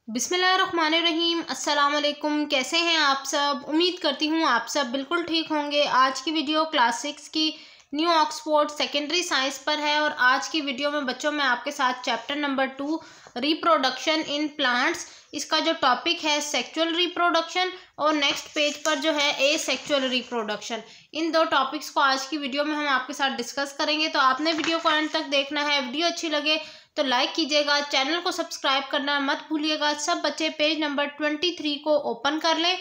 बिस्मिल्लाहिर्रहमानिर्रहीम। अस्सलाम वालेकुम। कैसे हैं आप सब? उम्मीद करती हूँ आप सब बिल्कुल ठीक होंगे। आज की वीडियो क्लास 6 की न्यू ऑक्सफोर्ड सेकेंडरी साइंस पर है और आज की वीडियो में बच्चों मैं आपके साथ chapter number 2 reproduction in plants, इसका जो टॉपिक है सेक्सुअल रिप्रोडक्शन और नेक्स्ट पेज पर जो है एसेक्सुअल रिप्रोडक्शन, इन दो टॉपिक्स को आज की वीडियो में हम आपके साथ डिस्कस करेंगे। तो आपने वीडियो को अंत तक देखना है। वीडियो अच्छी लगे तो लाइक कीजिएगा, चैनल को सब्सक्राइब करना मत भूलिएगा। सब बच्चे पेज नंबर 23 को ओपन कर लें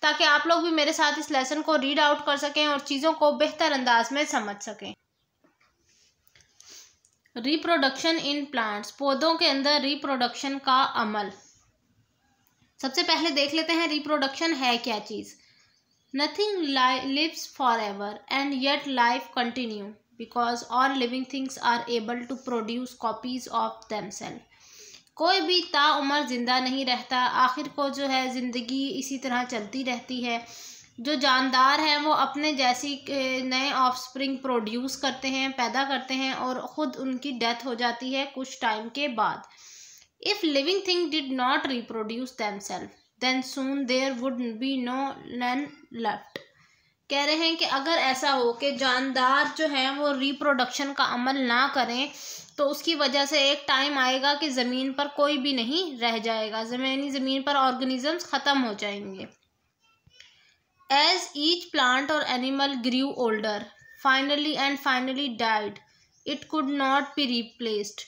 ताकि आप लोग भी मेरे साथ इस लेसन को रीड आउट कर सकें और चीज़ों को बेहतर अंदाज में समझ सकें। रिप्रोडक्शन इन प्लांट्स, पौधों के अंदर रिप्रोडक्शन का अमल। सबसे पहले देख लेते हैं रिप्रोडक्शन है क्या चीज़। Nothing lives for ever and yet life continue because all living things are able to produce copies of themselves। कोई भी ताउम्र जिंदा नहीं रहता, आखिर को जो है ज़िंदगी इसी तरह चलती रहती है। जो जानदार हैं वो अपने जैसी नए ऑफस्प्रिंग प्रोड्यूस करते हैं, पैदा करते हैं और ख़ुद उनकी डेथ हो जाती है कुछ टाइम के बाद। If living thing did not reproduce themselves then soon there would be no none left। कह रहे हैं कि अगर ऐसा हो कि जानदार जो हैं वो रिप्रोडक्शन का अमल ना करें तो उसकी वजह से एक टाइम आएगा कि ज़मीन पर कोई भी नहीं रह जाएगा, ज़मीन पर ऑर्गेनिजम्स ख़त्म हो जाएंगे। एज ईच प्लांट और animal grew older finally died it could not be replaced.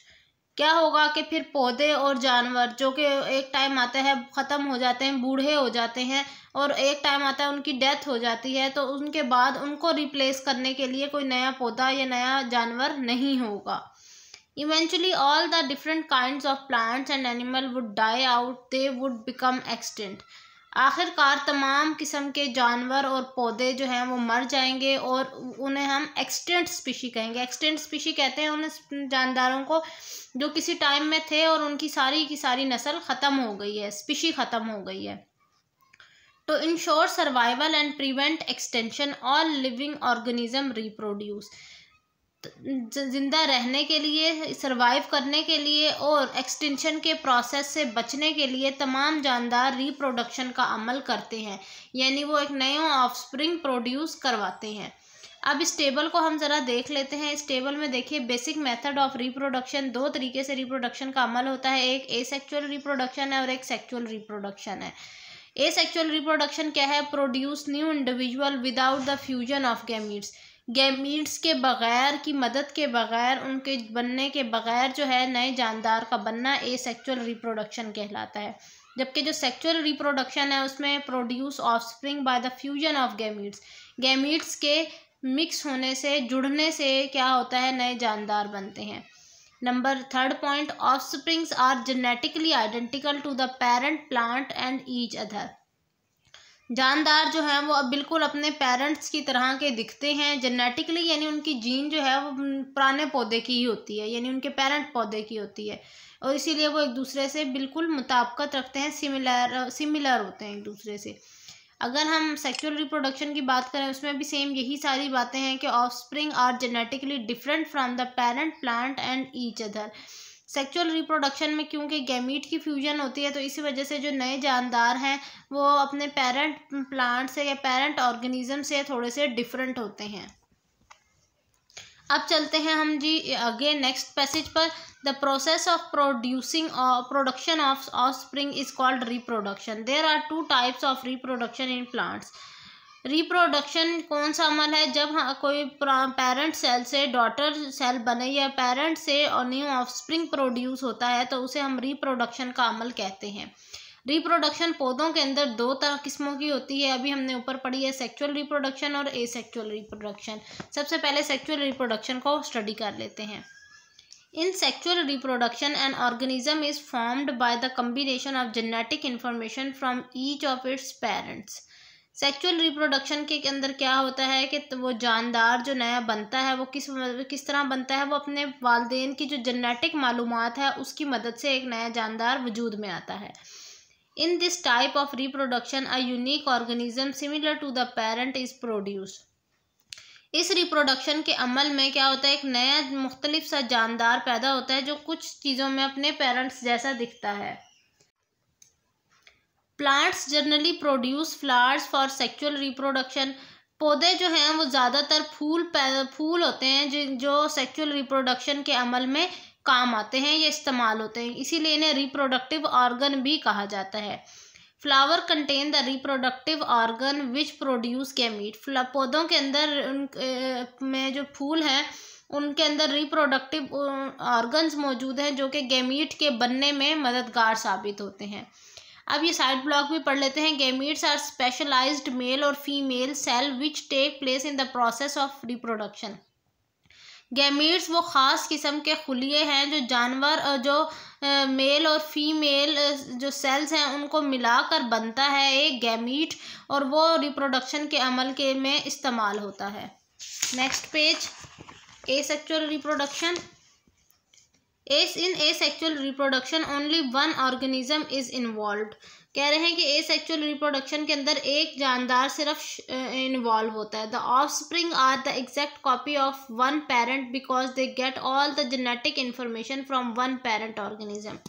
क्या होगा कि फिर पौधे और जानवर जो कि एक टाइम आता है ख़त्म हो जाते हैं, बूढ़े हो जाते हैं और एक टाइम आता है उनकी डेथ हो जाती है, तो उनके बाद उनको रिप्लेस करने के लिए कोई नया पौधा या नया जानवर नहीं होगा। Eventually all the different kinds of plants and animal would die out, they would become extinct. आखिरकार तमाम किस्म के जानवर और पौधे जो हैं वो मर जाएंगे और उन्हें हम एक्सटेंट स्पीशी कहेंगे। एक्सटेंट स्पीशी कहते हैं उन जानदारों को जो किसी टाइम में थे और उनकी सारी की सारी नस्ल ख़त्म हो गई है, स्पीशी ख़त्म हो गई है। तो ensure survival and prevent extension all living organism reproduce. ज़िंदा रहने के लिए, सरवाइव करने के लिए और एक्सटेंशन के प्रोसेस से बचने के लिए तमाम जानदार रिप्रोडक्शन का अमल करते हैं, यानी वो एक नया ऑफस्प्रिंग प्रोड्यूस करवाते हैं। अब इस टेबल को हम ज़रा देख लेते हैं। इस टेबल में देखिए बेसिक मेथड ऑफ रिप्रोडक्शन, दो तरीके से रिप्रोडक्शन का अमल होता है, एक एसेक्सुअल रिप्रोडक्शन है और एक सेक्सुअल रिप्रोडक्शन है। एसेक्सुअल रिप्रोडक्शन क्या है? Produce new individual without the fusion of gametes. Gametes के बग़ैर की मदद के बग़ैर, उनके बनने के बग़ैर जो है नए जानदार का बनना एसेक्सुअल रिप्रोडक्शन कहलाता है। जबकि जो सेक्सुअल रिप्रोडक्शन है उसमें produce offspring by the fusion of gametes. Gametes के मिक्स होने से, जुड़ने से क्या होता है, नए जानदार बनते हैं। Number 3 point, offsprings are genetically identical to the parent plant and each other. जानदार जो हैं वो अब बिल्कुल अपने पेरेंट्स की तरह के दिखते हैं जेनेटिकली, यानी उनकी जीन जो है वो पुराने पौधे की ही होती है, यानी उनके पेरेंट पौधे की होती है और इसीलिए वो एक दूसरे से बिल्कुल मुताबिकत रखते हैं, सिमिलर होते हैं एक दूसरे से। अगर हम सेक्सुअल रिप्रोडक्शन की बात करें उसमें भी सेम यही सारी बातें हैं कि offspring are genetically different from the parent plant and each other. Sexual reproduction में क्योंकि गैमीट की फ्यूजन होती है तो इसी वजह से जो नए जानदार हैं वो अपने पेरेंट प्लांट से या पेरेंट ऑर्गेनिज्म से थोड़े से डिफरेंट होते हैं। अब चलते हैं हम जी आगे नेक्स्ट पैसेज पर। The process of production of offspring is called reproduction. There are 2 types of reproduction in plants. Reproduction कौन सा अमल है? जब कोई पेरेंट सेल से डॉटर सेल बने या पेरेंट से न्यू ऑफस्प्रिंग प्रोड्यूस होता है तो उसे हम रिप्रोडक्शन का अमल कहते हैं। रिप्रोडक्शन पौधों के अंदर 2 तरह किस्मों की होती है, अभी हमने ऊपर पढ़ी है, सेक्सुअल रिप्रोडक्शन और एसेक्सुअल रिप्रोडक्शन। सबसे पहले सेक्सुअल रिप्रोडक्शन को स्टडी कर लेते हैं। In sexual reproduction, an organism is formed by the combination of genetic information from each of its parents। Sexual reproduction के अंदर क्या होता है कि वो जानदार जो नया बनता है वो किस तरह बनता है, वो अपने वालिदैन की जो जेनेटिक मालूमात है उसकी मदद से एक नया जानदार वजूद में आता है। In this type of reproduction a unique organism similar to the parent is produced. इस रिप्रोडक्शन के अमल में क्या होता है, एक नया मुख्तलिफ सा जानदार पैदा होता है जो कुछ चीज़ों में अपने पेरेंट्स जैसा दिखता है। Plants generally produce flowers for sexual reproduction. पौधे जो हैं वो ज़्यादातर फूल होते हैं जो सेक्सुअल रिप्रोडक्शन के अमल में काम आते हैं या इस्तेमाल होते हैं, इसीलिए इन्हें रिप्रोडक्टिव ऑर्गन भी कहा जाता है। Flower contain the reproductive organ which produce gamete. पौधों के अंदर में जो फूल हैं उनके अंदर रिप्रोडक्टिव ऑर्गन्स मौजूद हैं जो कि गैमीट के बनने में मददगार साबित होते हैं। अब ये साइड ब्लॉक भी पढ़ लेते हैं। गैमीट्स आर स्पेशलाइज्ड मेल और female cell which take place in the process of reproduction. Gametes वो ख़ास किस्म के खुलिये हैं जो जानवर जो मेल और फीमेल जो सेल्स हैं उनको मिलाकर बनता है एक गैमीट, और वो रिप्रोडक्शन के अमल के में इस्तेमाल होता है। Next page, asexual reproduction. In asexual reproduction only one organism is involved। कह रहे हैं कि asexual reproduction के अंदर एक जानदार सिर्फ इन्वॉल्व होता है। The offspring are the exact copy of one parent because they get all the genetic information from one parent organism।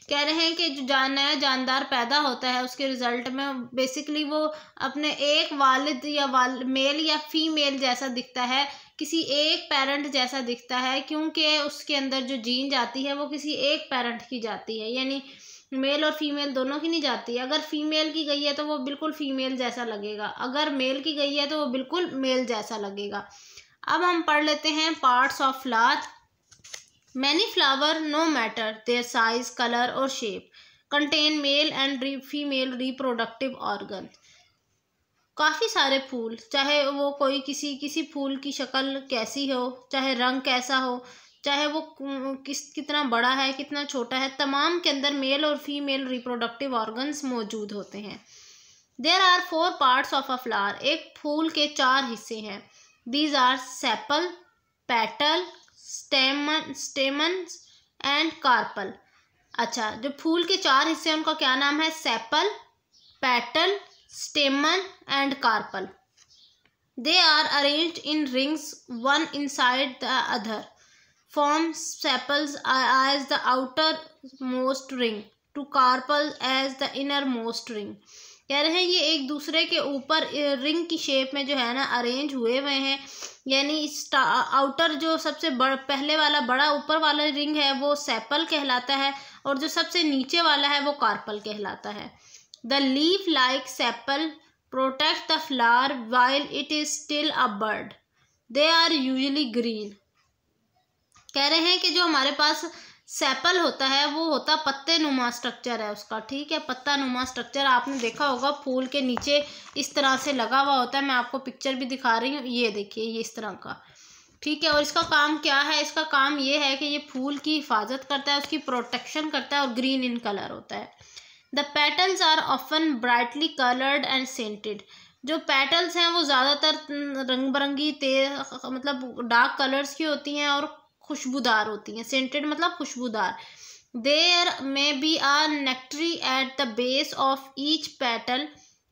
कह रहे हैं कि जो नया जानदार पैदा होता है उसके रिजल्ट में बेसिकली वो अपने एक वालिद या मेल या फीमेल जैसा दिखता है, किसी एक पेरेंट जैसा दिखता है, क्योंकि उसके अंदर जो जीन जाती है वो किसी एक पेरेंट की जाती है, यानी मेल और फीमेल दोनों की नहीं जाती है। अगर फीमेल की गई है तो वो बिल्कुल फीमेल जैसा लगेगा, अगर मेल की गई है तो वो बिल्कुल मेल जैसा लगेगा। अब हम पढ़ लेते हैं parts of flower. Many flower no matter their size colour और shape contain male and female reproductive organ. काफ़ी सारे फूल, चाहे वो कोई किसी फूल की शक्ल कैसी हो, चाहे रंग कैसा हो, चाहे वो कितना बड़ा है कितना छोटा है, तमाम के अंदर मेल और फीमेल रिप्रोडक्टिव ऑर्गन्स मौजूद होते हैं। There are 4 parts of a flower. एक फूल के 4 हिस्से हैं। These are sepal, petal, stamen and carpel. अच्छा, जो फूल के 4 हिस्से हैं उनका क्या नाम है? Sepal, petal, stamen and carpel. They are arranged in rings one inside the other, form sepals as the outermost ring to carpel as the innermost ring। कह रहे हैं ये एक दूसरे के ऊपर रिंग की शेप में जो है ना अरेंज हुए हुए हैं, यानी आउटर जो सबसे पहले वाला बड़ा ऊपर वाला रिंग है वो सेपल कहलाता है और जो सबसे नीचे वाला है वो कार्पल कहलाता है। The leaf like sepal protect the flower while it is still a bud। They are usually green। कह रहे हैं कि जो हमारे पास सेपल होता है वो होता पत्ते नुमा स्ट्रक्चर है उसका, ठीक है, पत्ता नुमा स्ट्रक्चर आपने देखा होगा फूल के नीचे इस तरह से लगा हुआ होता है। मैं आपको पिक्चर भी दिखा रही हूँ, ये देखिए ये इस तरह का, ठीक है। और इसका काम क्या है? इसका काम ये है कि ये फूल की हिफाजत करता है, उसकी प्रोटेक्शन करता है और ग्रीन इन कलर होता है। The petals are often brightly coloured and scented. जो पेटल्स हैं वो ज़्यादातर रंग बिरंगी मतलब डार्क कलर्स की होती हैं और खुशबूदार होती हैं। सेंटेड मतलब खुशबूदार। There may be a nectary at the base of each petal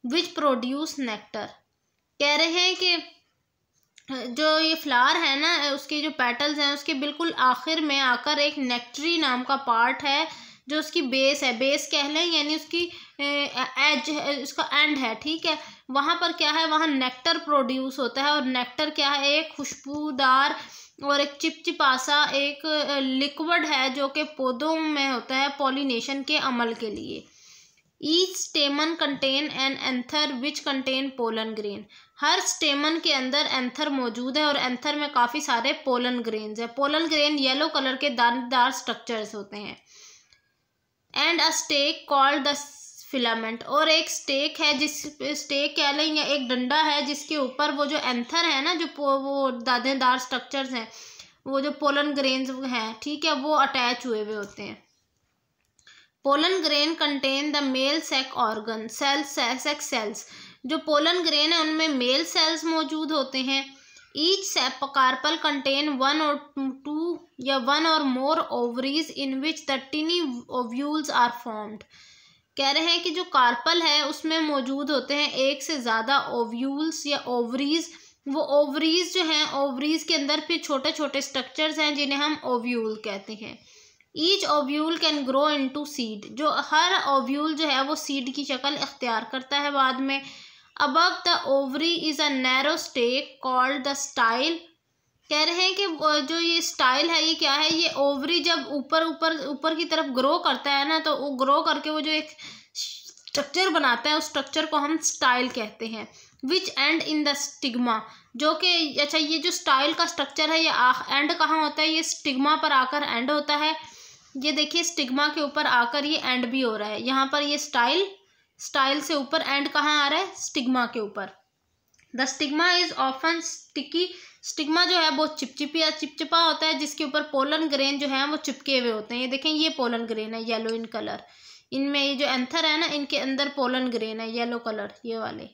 which produce nectar. कह रहे हैं कि जो ये फ्लावर है ना उसके जो पेटल्स हैं उसके बिल्कुल आखिर में आकर एक नेक्टरी नाम का पार्ट है जो उसकी बेस है, बेस कह लें, यानी उसकी एज है, उसका एंड है, ठीक है। वहाँ पर क्या है? वहाँ नेक्टर प्रोड्यूस होता है और नेक्टर क्या है? एक खुशबूदार और एक चिपचिपा सा एक लिक्विड है जो कि पौधों में होता है पॉलिनेशन के अमल के लिए। Each स्टेमन contain an anther which contain pollen grain. हर स्टेमन के अंदर एंथर मौजूद है और एंथर में काफ़ी सारे पोलन ग्रेन्स है। पोलन ग्रेन येलो कलर के दानेदार स्ट्रक्चर्स होते हैं। And a stalk called the filament. और एक स्टेक है, जिस स्टेक कह लें या एक डंडा है जिसके ऊपर वो जो एंथर है ना, जो वो दानेदार स्ट्रक्चर्स हैं, वो जो पोलन ग्रेन्स हैं, ठीक है, वो अटैच हुए हुए होते हैं। Pollen grain contain the male sac organ sex cells. जो पोलन ग्रेन है उनमें मेल सेल्स मौजूद होते हैं। ईच कार्पल कंटेन 1 or 2 या 1 or more ovaries in which the tiny ovules are formed। कह रहे हैं कि जो कार्पल है उसमें मौजूद होते हैं एक से ज़्यादा ओव्यूल्स या ओवरीज। वो ओवरीज जो हैं, ओवरीज के अंदर फिर छोटे छोटे स्ट्रक्चर्स हैं जिन्हें हम ओव्यूल कहते हैं। Each ovule can grow into seed, जो हर ओव्यूल जो है वो सीड की शक्ल इख्तियार करता है बाद में। Above the ovary is a narrow stalk called the style, कह रहे हैं कि जो ये स्टाइल है ये क्या है, ये ओवरी जब ऊपर ऊपर ऊपर की तरफ ग्रो करता है ना, तो वो ग्रो करके वो जो एक स्ट्रक्चर बनाता है उस स्ट्रक्चर को हम स्टाइल कहते हैं। विच एंड इन द स्टिग्मा, जो कि अच्छा ये जो स्टाइल का स्ट्रक्चर है ये एंड कहाँ होता है, ये स्टिग्मा पर आकर एंड होता है। ये देखिए स्टिग्मा के ऊपर आकर ये एंड भी हो रहा है, यहाँ पर ये स्टाइल से ऊपर एंड कहाँ आ रहा है, स्टिग्मा के ऊपर। The stigma is often sticky, stigma जो है वो चिपचिपा होता है, जिसके ऊपर पोलन ग्रेन जो है वो चिपके हुए होते हैं। ये देखें ये पोलन ग्रेन है येलो इन कलर, इनमें ये जो एंथर है ना इनके अंदर पोलन ग्रेन है येलो कलर ये वाले।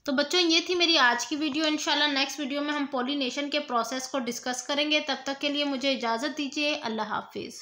तो बच्चों ये थी मेरी आज की वीडियो। इंशाल्लाह नेक्स्ट वीडियो में हम पॉलिनेशन के प्रोसेस को डिस्कस करेंगे। तब तक के लिए मुझे इजाज़त दीजिए। अल्लाह हाफिज़।